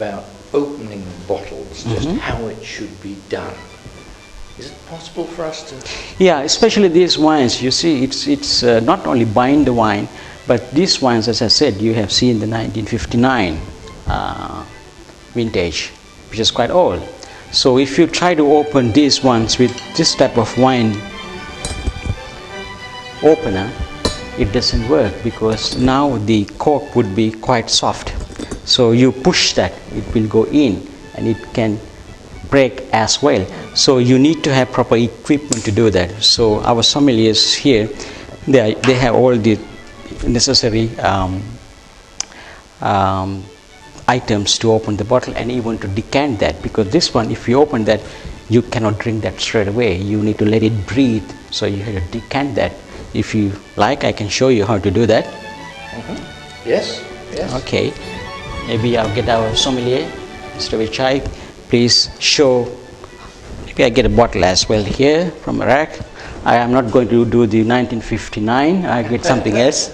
about opening bottles, just how it should be done. Is it possible for us to? Yeah, especially these wines, you see, it's not only buying the wine, but these wines, as I said, you have seen the 1959 vintage, which is quite old. So if you try to open these ones with this type of wine opener, it doesn't work, because now the cork would be quite soft. So you push that, it will go in and it can break as well. So you need to have proper equipment to do that. So our sommeliers here, they have all the necessary items to open the bottle and even to decant that, because this one, if you open that, you cannot drink that straight away. You need to let it breathe. So you have to decant that. If you like, I can show you how to do that. Yes, yes. Okay. Maybe I'll get our sommelier, Mr. Vichai. Please show. Maybe I get a bottle as well here from a rack. I am not going to do the 1959. I get something else.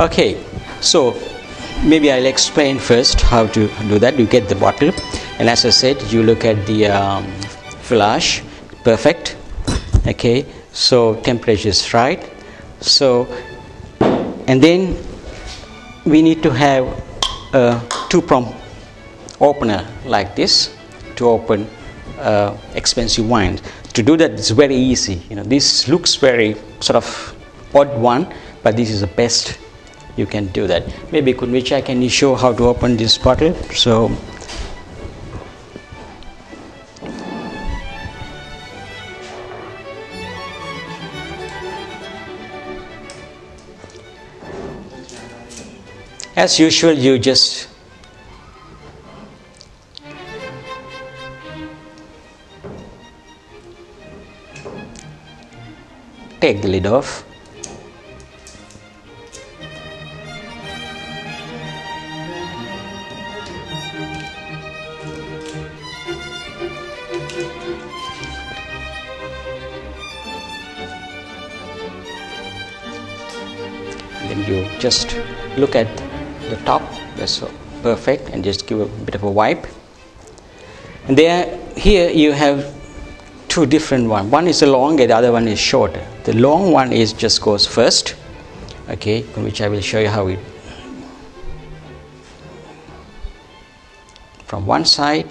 Okay. So maybe I'll explain first how to do that. You get the bottle, and as I said, you look at the flash, perfect. Okay. So temperature is right. So, and then we need to have a two-prong opener like this to open expensive wines. To do that, it's very easy. You know, this looks very sort of odd one, but this is the best you can do that. Maybe Kunvicha, can you show how to open this bottle? So, as usual, you just take the lid off. Then you just look at the top, that's perfect, and just give a bit of a wipe. And here you have two different ones. One is long and the other one is shorter. The long one is just goes first, okay, which I will show you how it from one side,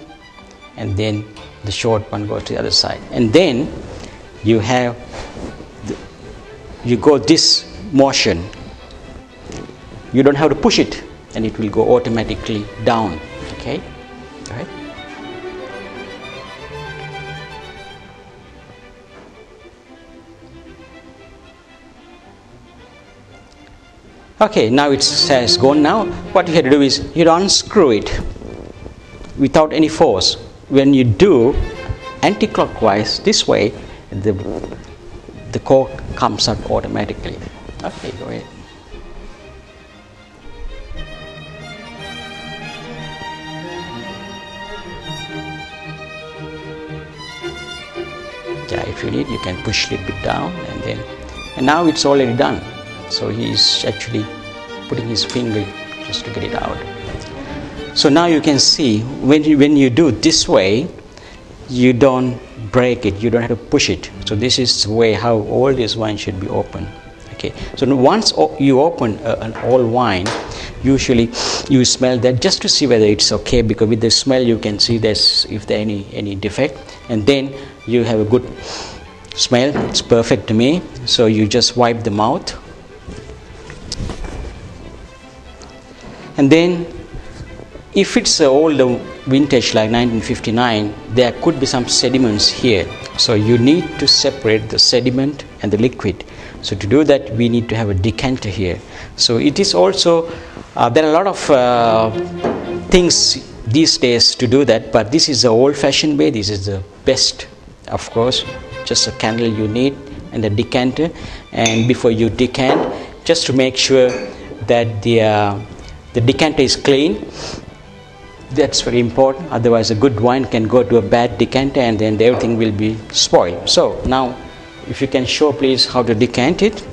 and then the short one goes to the other side. And then you have you go this motion. You don't have to push it, and it will go automatically down. Okay, all right. Okay, now it has gone. Now what you have to do is you unscrew it without any force. When you do anti-clockwise this way, the cork comes out automatically. Okay, go ahead. Yeah, if you need, you can push a little bit down, and now it's already done. So he's actually putting his finger just to get it out. So now you can see when you do this way, you don't break it, you don't have to push it. So this is the way how all this wine should be opened. Okay. So once you open an old wine, usually you smell that just to see whether it's okay, because with the smell you can see if there any defect, and then you have a good smell. It's perfect to me. So you just wipe the mouth, and then if it's an older vintage like 1959, there could be some sediments here. So you need to separate the sediment and the liquid. So to do that, we need to have a decanter here. So it is also there are a lot of things these days to do that, but this is the old-fashioned way. This is the best, of course. Just a candle you need and a decanter. And before you decant, just to make sure that the decanter is clean. That's very important. Otherwise, a good wine can go to a bad decanter, and then everything will be spoiled. So now, if you can show, please, how to decant it.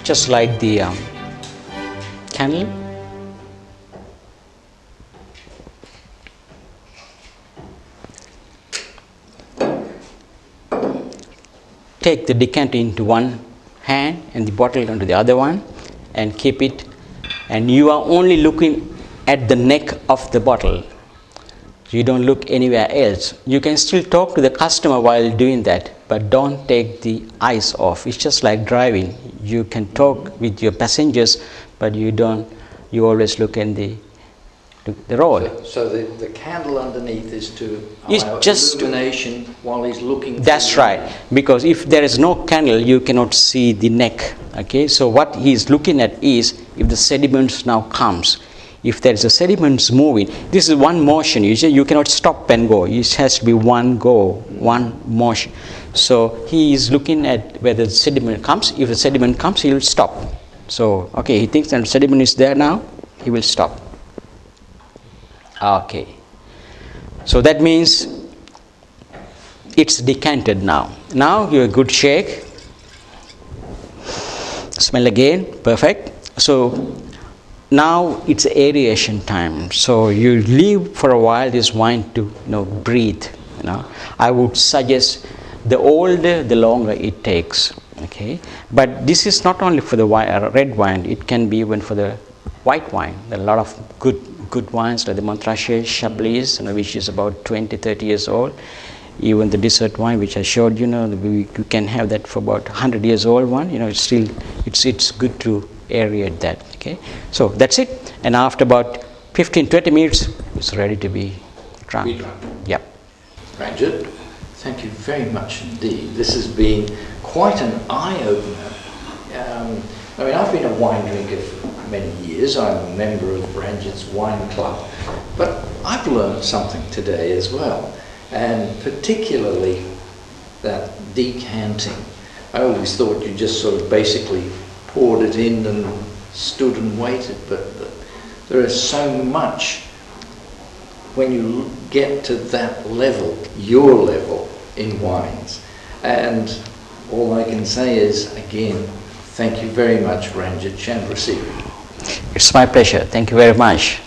just light the candle. Take the decanter into one hand and the bottle into the other one and keep it, and you are only looking at the neck of the bottle. You don't look anywhere else. You can still talk to the customer while doing that, but don't take the eyes off. It's just like driving. You can talk with your passengers, but you always look in the road. So the candle underneath is to It's allow just illumination while he's looking. That's right, because if there is no candle, you cannot see the neck. Okay, so what he is looking at is if the sediments now comes. If there is a sediments moving, this is one motion. You cannot stop and go. It has to be one go, one motion. So he is looking at whether the sediment comes. If the sediment comes, he will stop. So okay, he thinks that the sediment is there now. He will stop. Okay. So that means it's decanted now. Now you have a good shake. Smell again, perfect. So now it's aeration time. So you leave for a while this wine to breathe. I would suggest the older, the longer it takes. Okay, but this is not only for the red wine. It can be even for the white wine. There are a lot of good wines like the Montrachet, Chablis, which is about 20-30 years old. Even the dessert wine, which I showed you can have that for about 100 years old one. It's still it's good to aerate that. Okay, so that's it. And after about 15-20 minutes, it's ready to be drunk. Yep. Ranjith, thank you very much indeed. This has been quite an eye-opener. I mean, I've been a wine drinker for many years. I'm a member of Ranjith's Wine Club, but I've learned something today as well, and particularly that decanting. I always thought you just sort of basically poured it in and stood and waited, but there is so much when you get to that level, your level in wines. And all I can say is, again, thank you very much, Ranjith Chandrasiri. It's my pleasure. Thank you very much.